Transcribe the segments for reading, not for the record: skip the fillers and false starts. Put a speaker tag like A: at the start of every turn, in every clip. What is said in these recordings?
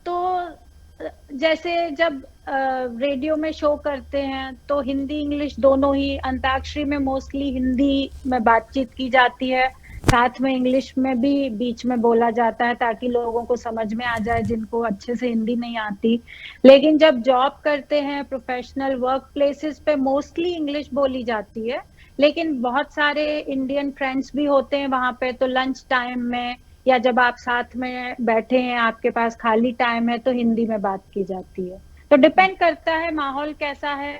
A: तो जैसे जब रेडियो में शो करते हैं तो हिंदी इंग्लिश दोनों ही, अंताक्षरी में मोस्टली हिंदी में बातचीत की जाती है, साथ में इंग्लिश में भी बीच में बोला जाता है ताकि लोगों को समझ में आ जाए जिनको अच्छे से हिंदी नहीं आती। लेकिन जब जॉब करते हैं प्रोफेशनल वर्क प्लेसेस पे मोस्टली इंग्लिश बोली जाती है, लेकिन बहुत सारे इंडियन फ्रेंड्स भी होते हैं वहां पे, तो लंच टाइम में या जब आप साथ में बैठे हैं आपके पास खाली टाइम है तो हिंदी में बात की जाती है। तो डिपेंड करता है माहौल कैसा है।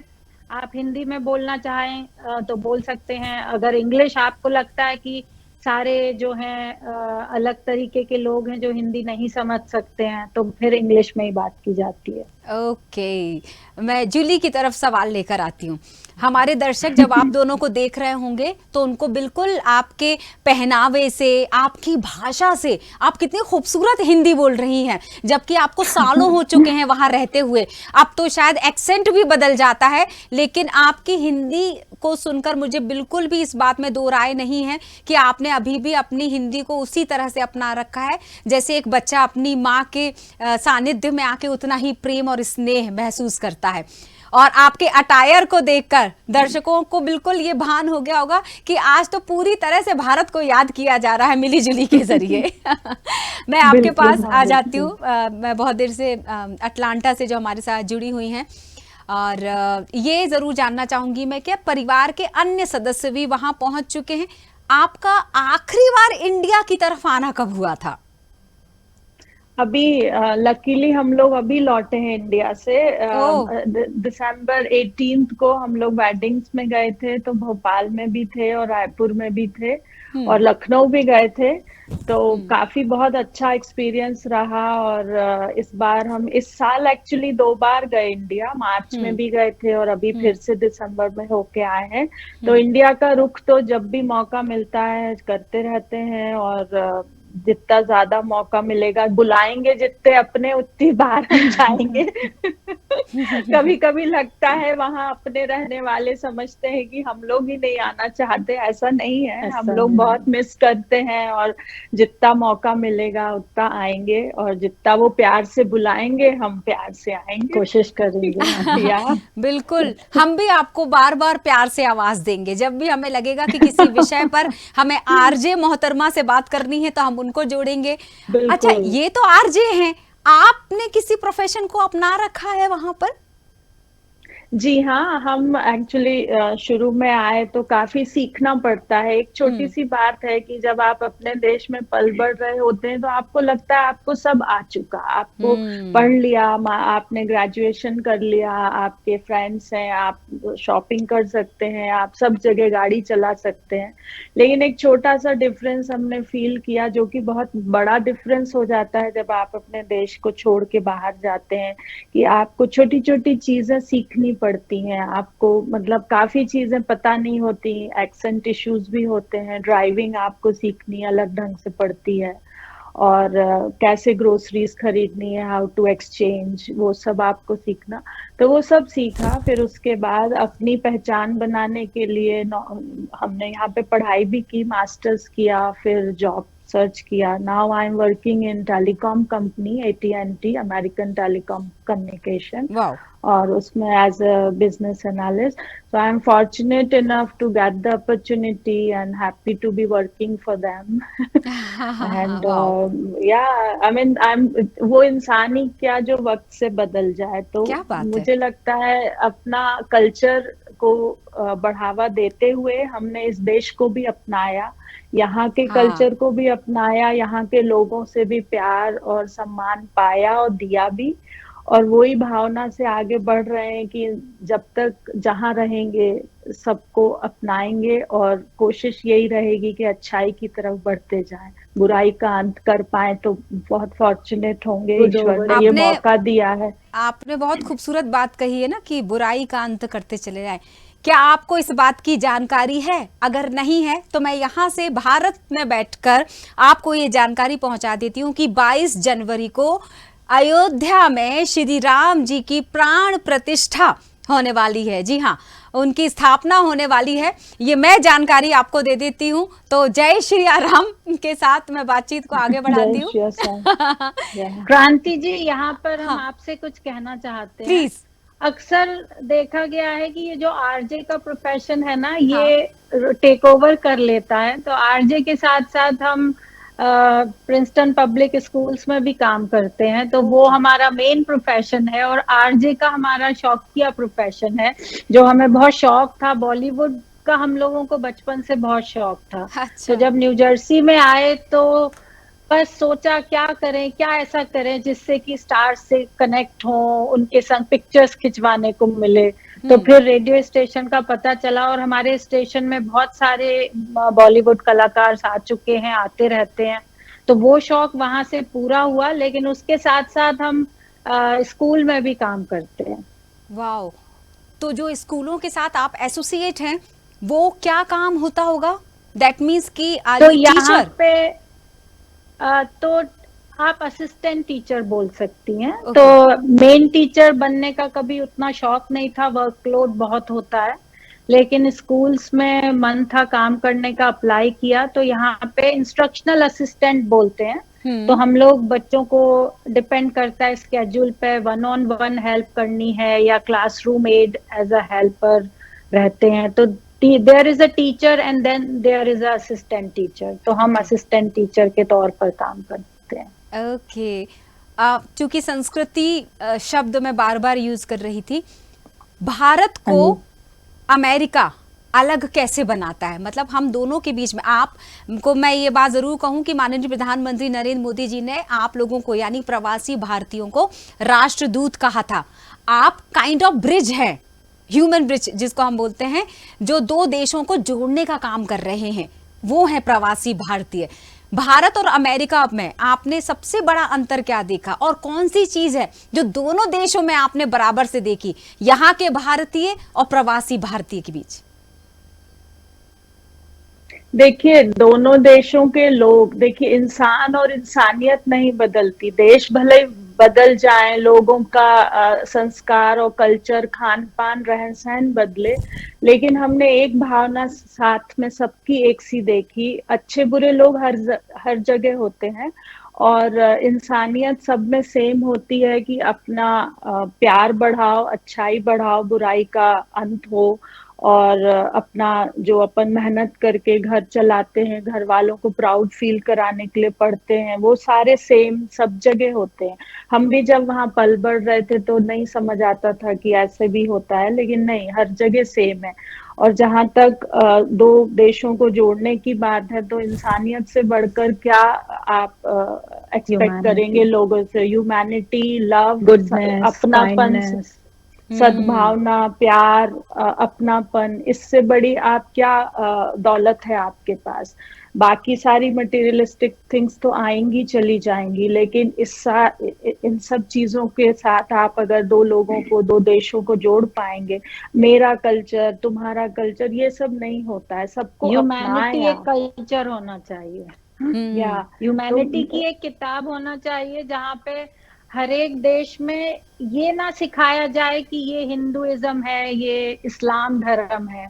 A: आप हिंदी में बोलना चाहें तो बोल सकते हैं। अगर इंग्लिश आपको लगता है कि सारे जो हैं अलग तरीके के लोग हैं जो हिंदी नहीं समझ सकते हैं, तो फिर इंग्लिश में ही बात की जाती है।
B: ओके, मैं जूली की तरफ सवाल लेकर आती हूँ। हमारे दर्शक जब आप दोनों को देख रहे होंगे तो उनको बिल्कुल आपके पहनावे से, आपकी भाषा से, आप कितनी खूबसूरत हिंदी बोल रही हैं, जबकि आपको सालों हो चुके हैं वहां रहते हुए। अब तो शायद एक्सेंट भी बदल जाता है, लेकिन आपकी हिंदी को सुनकर मुझे बिल्कुल भी इस बात में दो राय नहीं है कि आपने अभी भी अपनी हिंदी को उसी तरह से अपना रखा है जैसे एक बच्चा अपनी माँ के सानिध्य में आके उतना ही प्रेम और स्नेह महसूस करता है। और आपके अटायर को देखकर दर्शकों को बिल्कुल ये भान हो गया होगा कि आज तो पूरी तरह से भारत को याद किया जा रहा है मिली जुली के जरिए। मैं आपके
A: बिल्कुल,
B: पास
A: हाँ,
B: आ जाती
A: बिल्कुल।
B: हूँ। मैं बहुत देर से अटलांटा से जो हमारे साथ जुड़ी हुई हैं, और ये जरूर जानना चाहूंगी मैं कि परिवार के अन्य सदस्य भी वहां पहुंच चुके हैं। आपका आखिरी बार इंडिया की तरफ आना कब हुआ था?
A: अभी लकीली हम लोग अभी लौटे हैं इंडिया से।
B: ओह।
A: दिसंबर 18 को हम लोग वेडिंग्स में गए थे, तो भोपाल में भी थे और रायपुर में भी थे और
B: हम्म।
A: लखनऊ भी गए थे। तो
B: हम्म।
A: काफी बहुत अच्छा एक्सपीरियंस रहा। और इस बार हम इस साल एक्चुअली 2 बार गए इंडिया, मार्च में
B: हम्म।
A: भी गए थे और अभी
B: हम्म।
A: फिर से दिसंबर में होके आए हैं। तो
B: हम्म।
A: इंडिया का रुख तो जब भी मौका मिलता है करते रहते हैं। और जितना ज्यादा मौका मिलेगा, बुलाएंगे जितने अपने उतनी बार हम जाएंगे। कभी कभी लगता है वहां अपने रहने वाले समझते हैं कि हम लोग ही नहीं आना चाहते, ऐसा नहीं है, हम
B: ऐसा
A: लोग
B: नहीं।
A: बहुत मिस करते हैं। और जितना मौका मिलेगा उतना आएंगे, और जितना वो प्यार से बुलाएंगे हम प्यार से आएंगे, कोशिश करेंगे। या
B: बिल्कुल, हम भी आपको बार बार प्यार से आवाज देंगे जब भी हमें लगेगा कि किसी विषय पर हमें आरजे मोहतरमा से बात करनी है तो हम उनको जोड़ेंगे। अच्छा,
A: बिल्कुल।
B: ये तो आरजे हैं, आपने किसी प्रोफेशन को अपना रखा है वहां पर?
A: जी हाँ, हम एक्चुअली शुरू में आए तो काफी सीखना पड़ता है। एक छोटी
B: हम्म।
A: सी बात है कि जब आप अपने देश में पल बढ़ रहे होते हैं तो आपको लगता है आपको सब आ चुका, आपको पढ़
B: हम्म।
A: लिया, आपने ग्रेजुएशन कर लिया, आपके फ्रेंड्स हैं, आप शॉपिंग कर सकते हैं, आप सब जगह गाड़ी चला सकते हैं। लेकिन एक छोटा सा डिफरेंस हमने फील किया, जो कि बहुत बड़ा डिफरेंस हो जाता है जब आप अपने देश को छोड़ के बाहर जाते हैं, कि आपको छोटी छोटी चीजें सीखनी पड़ती हैं। आपको मतलब काफी चीजें पता नहीं होती, एक्सेंट इश्यूज भी होते हैं, ड्राइविंग आपको सीखनी अलग ढंग से पड़ती है। और कैसे ग्रोसरीज खरीदनी है, हाउ टू एक्सचेंज, वो सब आपको सीखना। तो वो सब सीखा। फिर उसके बाद अपनी पहचान बनाने के लिए हमने यहाँ पे पढ़ाई भी की, मास्टर्स किया, फिर जॉब सर्च किया। Now I'm working in telecom company AT&T, American telecom communication,
B: वाह।
A: और उसमें as a business analyst. So I'm fortunate enough to get the opportunity and happy to be working for them. And
B: वाह,
A: yeah, I mean वो इंसान ही क्या जो वक्त से बदल जाए। तो
B: क्या बात है।
A: मुझे लगता है अपना कल्चर को बढ़ावा देते हुए हमने इस देश को भी अपनाया, यहाँ के
B: हाँ।
A: कल्चर को भी अपनाया, यहाँ के लोगों से भी प्यार और सम्मान पाया और दिया भी। और वही भावना से आगे बढ़ रहे हैं कि जब तक जहाँ रहेंगे सबको अपनाएंगे, और कोशिश यही रहेगी कि अच्छाई की तरफ बढ़ते जाएं, बुराई का अंत कर पाए तो बहुत फॉर्चुनेट होंगे। ईश्वर ने ये
B: आपने
A: मौका दिया है।
B: आपने बहुत खूबसूरत बात कही है ना कि बुराई का अंत करते चले जाएं। क्या आपको इस बात की जानकारी है? अगर नहीं है तो मैं यहाँ से भारत में बैठकर आपको ये जानकारी पहुंचा देती हूँ कि 22 जनवरी को अयोध्या में श्री राम जी की प्राण प्रतिष्ठा होने वाली है। जी हाँ, उनकी स्थापना होने वाली है, ये मैं जानकारी आपको दे देती हूँ। तो जय श्री राम के साथ मैं बातचीत को आगे बढ़ाती हूँ।
A: क्रांति जी, यहाँ पर हम आपसे कुछ कहना चाहते हैं।
B: प्लीज।
A: अक्सर देखा गया है कि ये जो आरजे का प्रोफेशन है ना, ये टेक ओवर कर लेता है। तो आरजे के साथ साथ हम प्रिंसटन पब्लिक स्कूल्स में भी काम करते हैं, तो वो हमारा मेन प्रोफेशन है। और आरजे का हमारा शौकिया प्रोफेशन है, जो हमें बहुत शौक था। बॉलीवुड का हम लोगों को बचपन से बहुत शौक था।
B: अच्छा।
A: तो जब न्यू जर्सी में आए तो बस सोचा क्या करें, क्या ऐसा करें जिससे कि स्टार्स से कनेक्ट हो, उनके संग पिक्चर्स खिंचवाने को मिले। तो फिर रेडियो स्टेशन का पता चला, और हमारे स्टेशन में बहुत सारे बॉलीवुड कलाकार आ चुके हैं, आते रहते हैं। तो वो शौक वहां से पूरा हुआ, लेकिन उसके साथ साथ हम स्कूल में भी काम करते हैं।
B: वाओ। तो जो स्कूलों के साथ आप एसोसिएट हैं, वो क्या काम होता होगा? दैट मीन्स कि
A: तो यहाँ पे तो आप असिस्टेंट टीचर बोल सकती हैं। तो मेन टीचर बनने का कभी उतना शौक नहीं था, वर्कलोड बहुत होता है। लेकिन स्कूल्स में मन था काम करने का, अप्लाई किया। तो यहाँ पे इंस्ट्रक्शनल असिस्टेंट बोलते हैं। तो हम लोग बच्चों को, डिपेंड करता है स्केड्यूल पे, 1-on-1 हेल्प करनी है या classroom aid as a helper रहते हैं। तो there is a teacher and then there is a assistant teacher. तो हम असिस्टेंट टीचर के तौर पर काम करते हैं।
B: ओके। चूंकि संस्कृति शब्द मैं बार बार यूज कर रही थी, भारत को अमेरिका अलग कैसे बनाता है? मतलब हम दोनों के बीच में, आपको मैं ये बात जरूर कहूं कि माननीय प्रधानमंत्री नरेंद्र मोदी जी ने आप लोगों को यानी प्रवासी भारतीयों को राष्ट्रदूत कहा था। आप काइंड ऑफ ब्रिज है, ह्यूमन ब्रिज जिसको हम बोलते हैं, जो दो देशों को जोड़ने का काम कर रहे हैं, वो है प्रवासी भारतीय। भारत और अमेरिका में आपने सबसे बड़ा अंतर क्या देखा, और कौन सी चीज है जो दोनों देशों में आपने बराबर से देखी, यहाँ के भारतीय और प्रवासी भारतीय के बीच?
C: देखिए, दोनों देशों के लोग, देखिए इंसान और इंसानियत नहीं बदलती। देश भले बदल जाए, लोगों का संस्कार और कल्चर, खान पान, रहन सहन बदले, लेकिन हमने एक भावना साथ में सबकी एक सी देखी। अच्छे बुरे लोग हर जगह होते हैं, और इंसानियत सब में सेम होती है कि अपना प्यार बढ़ाओ, अच्छाई बढ़ाओ, बुराई का अंत हो। और अपना जो अपन मेहनत करके घर चलाते हैं, घर वालों को प्राउड फील कराने के लिए पढ़ते हैं, वो सारे सेम सब जगह होते हैं। हम भी जब वहाँ पल बढ़ रहे थे तो नहीं समझ आता था कि ऐसे भी होता है, लेकिन नहीं, हर जगह सेम है। और जहां तक दो देशों को जोड़ने की बात है, तो इंसानियत से बढ़कर क्या आप एक्सपेक्ट करेंगे लोगों से? ह्यूमैनिटी, लव,
A: गुडनेस,
C: अपनापन, सद्भावना, प्यार, अपनापन, इससे बड़ी आप क्या दौलत है आपके पास? बाकी सारी मटेरियलिस्टिक थिंग्स तो आएंगी चली जाएंगी, लेकिन इन सब चीजों के साथ आप अगर दो लोगों को, दो देशों को जोड़ पाएंगे, मेरा कल्चर, तुम्हारा कल्चर, ये सब नहीं होता है। सबको
A: ह्यूमैनिटी एक कल्चर होना चाहिए, या ह्यूमैनिटी की एक किताब होना चाहिए, जहाँ पे हर एक देश में ये ना सिखाया जाए कि ये हिंदुइज्म है, ये इस्लाम धर्म है।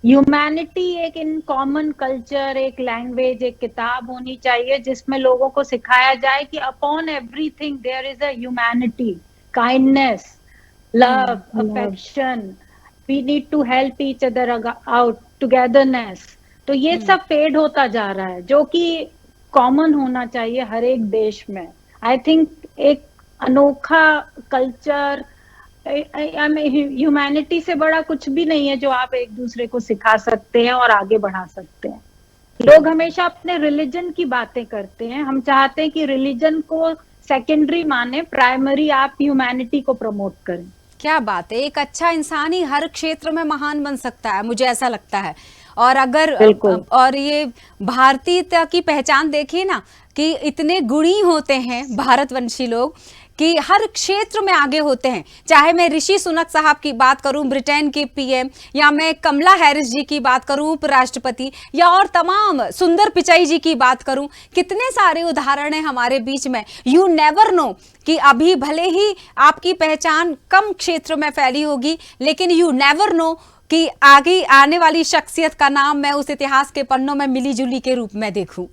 A: ह्यूमैनिटी एक इन कॉमन कल्चर, एक लैंग्वेज, एक किताब होनी चाहिए, जिसमें लोगों को सिखाया जाए कि upon everything there is a humanity, kindness, love, affection, we need to help each other out, togetherness. तो ये सब फेड होता जा रहा है, जो कि कॉमन होना चाहिए हर एक देश में। आई थिंक एक अनोखा कल्चर, ह्यूमैनिटी से बड़ा कुछ भी नहीं है जो आप एक दूसरे को सिखा सकते हैं और आगे बढ़ा सकते हैं। लोग हमेशा अपने रिलीजन की बातें करते हैं, हम चाहते हैं कि रिलीजन को सेकेंडरी माने, प्राइमरी आप ह्यूमैनिटी को प्रमोट करें।
B: क्या बात है, एक अच्छा इंसान ही हर क्षेत्र में महान बन सकता है, मुझे ऐसा लगता है। और अगर और ये भारतीयता की पहचान देखिए ना, कि इतने गुणी होते हैं भारतवंशी लोग कि हर क्षेत्र में आगे होते हैं। चाहे मैं ऋषि सुनक साहब की बात करूं, ब्रिटेन के पीएम, या मैं कमला हैरिस जी की बात करूं, उपराष्ट्रपति, या और तमाम सुंदर पिचाई जी की बात करूं, कितने सारे उदाहरण हैं हमारे बीच में। यू नेवर नो कि अभी भले ही आपकी पहचान कम क्षेत्र में फैली होगी, लेकिन यू नेवर नो कि आगे आने वाली शख्सियत का नाम मैं उस इतिहास के पन्नों में मिली जुली के रूप में देखूं।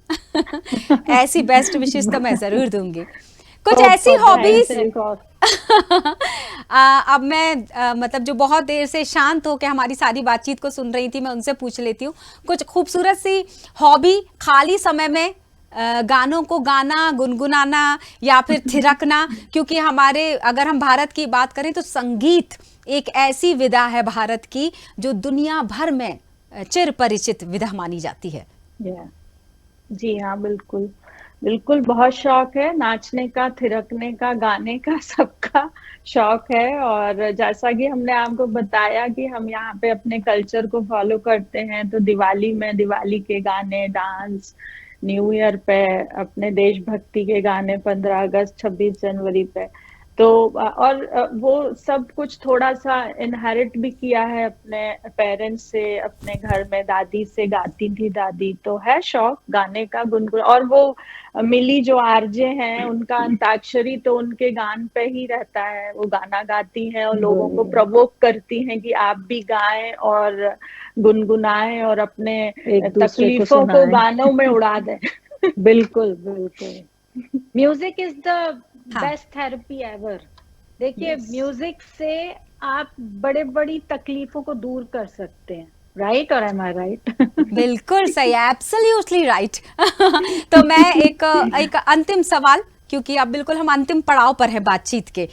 B: ऐसी बेस्ट विशेष तो मैं जरूर दूंगी। कुछ ऐसी हॉबीज अब मैं मतलब जो बहुत देर से शांत होकर हमारी सारी बातचीत को सुन रही थी, मैं उनसे पूछ लेती हूँ कुछ खूबसूरत सी हॉबी, खाली समय में गानों को गाना, गुनगुनाना या फिर थिरकना, क्योंकि हमारे अगर हम भारत की बात करें तो संगीत एक ऐसी विधा है भारत की जो दुनिया भर में चिर परिचित विधा मानी जाती है।
C: जी हाँ, बिल्कुल बिल्कुल, बहुत शौक है नाचने का, थिरकने का, गाने का, सबका शौक है। और जैसा कि हमने आपको बताया कि हम यहाँ पे अपने कल्चर को फॉलो करते हैं, तो दिवाली में दिवाली के गाने, डांस, न्यू ईयर पे अपने देशभक्ति के गाने, 15 अगस्त, 26 जनवरी पे, तो और वो सब कुछ थोड़ा सा इनहेरिट भी किया है अपने पेरेंट्स से, अपने घर में दादी से गाती थी दादी, तो है शौक गाने का, गुनगुन। और वो मिली जो आरजे हैं उनका अंताक्षरी तो उनके गान पे ही रहता है, वो गाना गाती हैं और लोगों को प्रवोक करती हैं कि आप भी गाएं और गुनगुनाएं और अपने तकलीफों को गानों में उड़ा दें।
A: बिल्कुल बिल्कुल, music is the best therapy ever. देखिए म्यूजिक से आप बड़े बड़ी तकलीफों को दूर कर सकते हैं, राइट? और एम आई राइट?
B: बिल्कुल सही, एब्सोल्युटली राइट। तो मैं एक अंतिम सवाल, क्योंकि अब बिल्कुल हम अंतिम पड़ाव पर है बातचीत के,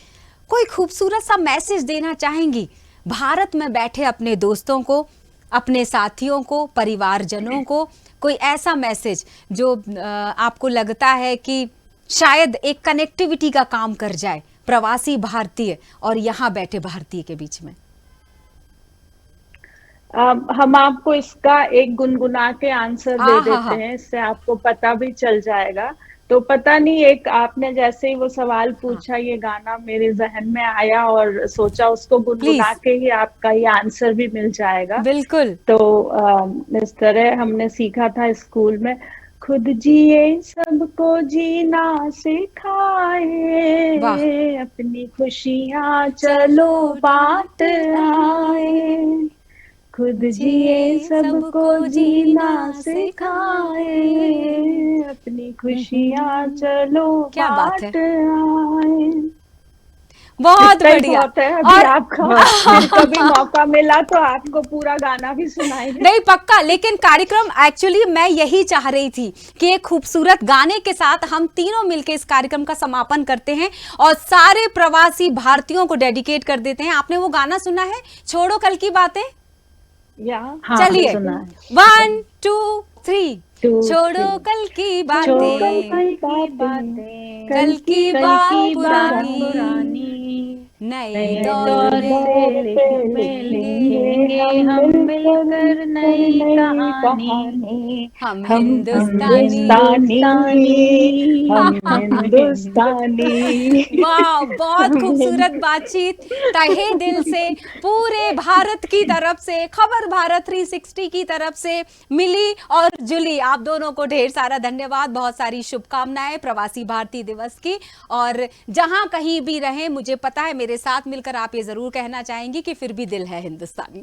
B: कोई खूबसूरत सा मैसेज देना चाहेंगी भारत में बैठे अपने दोस्तों को, अपने साथियों को, परिवारजनों को, कोई ऐसा मैसेज जो आपको लगता है कि शायद एक कनेक्टिविटी का काम कर जाए प्रवासी भारतीय और यहाँ बैठे भारतीय के बीच में?
C: हम आपको इसका एक गुनगुना के आंसर दे देते हैं, इससे आपको पता भी चल जाएगा। तो पता नहीं, एक आपने जैसे ही वो सवाल पूछा, ये गाना मेरे जहन में आया और सोचा उसको गुनगुना के ही आपका ये आंसर भी मिल जाएगा।
B: बिल्कुल।
C: तो इस तरह हमने सीखा था स्कूल में, खुद जिए सबको जीना सिखाए, अपनी खुशियाँ चलो बांट आए, खुद जिए सबको जीना सिखाए, अपनी खुशियाँ चलो बांट आए।
B: बहुत बढ़िया।
C: और आपका कभी मौका मिला तो आपको पूरा गाना भी सुनाएंगे।
B: नहीं, पक्का। लेकिन कार्यक्रम एक्चुअली मैं यही चाह रही थी कि एक खूबसूरत गाने के साथ हम तीनों मिलकर इस कार्यक्रम का समापन करते हैं और सारे प्रवासी भारतीयों को डेडिकेट कर देते हैं। आपने वो गाना सुना है, छोड़ो कल की बातें? चलिए 1 2 3। छोड़ो कल की बातें, कल की बात पुरानी, नए दौर में लिखेंगे हम मिलकर नई कहानी, हम हिंदुस्तानी। वाह, बहुत खूबसूरत बातचीत, तहे दिल से पूरे भारत की तरफ से, खबर भारत 360 की तरफ से मिली और जुली, आप दोनों को ढेर सारा धन्यवाद, बहुत सारी शुभकामनाएं प्रवासी भारतीय दिवस की। और जहां कहीं भी रहें, मुझे पता है मेरे साथ मिलकर आप ये जरूर कहना चाहेंगी कि फिर भी दिल है हिंदुस्तानी।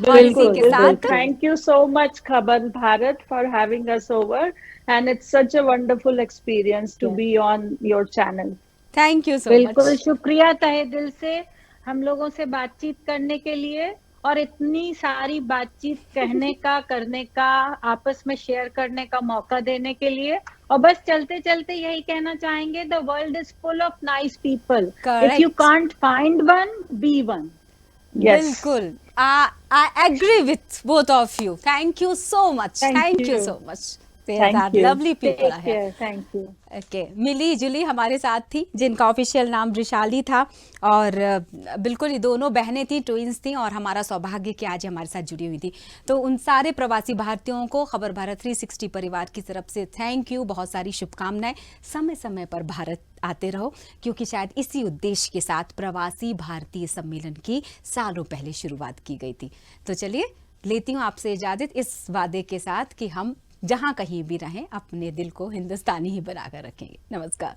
B: और इसी के साथ
C: thank you so much Khabar Bharat for having us over, and it's such a wonderful experience to be on your channel.
B: Thank you so much.
A: बिल्कुल, शुक्रिया तहे दिल से हम लोगों से बातचीत करने के लिए और इतनी सारी बातचीत कहने का, करने का, आपस में शेयर करने का मौका देने के लिए। और बस चलते चलते यही कहना चाहेंगे, the world is full of nice people, if you can't find one, be one.
B: बिल्कुल, I agree with both of you. Thank you so much. Thank you so much. Lovely people are here.
C: Thank you.
B: Okay. मिली जुली हमारे साथ थी, जिनका official नाम वृशाली था, और बिल्कुल ये दोनों बहनें थी, ट्विंस थी, और हमारा सौभाग्य कि आज हमारे साथ जुड़ी हुई थी। तो उन सारे प्रवासी भारतीयों को खबर भारत 360 परिवार की तरफ से थैंक यू, बहुत सारी शुभकामनाएं। समय समय पर भारत आते रहो, क्योंकि शायद इसी उद्देश्य के साथ प्रवासी भारतीय सम्मेलन की सालों पहले शुरुआत की गई थी। तो चलिए, लेती हूँ आपसे इजाजत इस वादे के साथ कि हम जहां कहीं भी रहें अपने दिल को हिंदुस्तानी ही बनाकर रखेंगे। नमस्कार।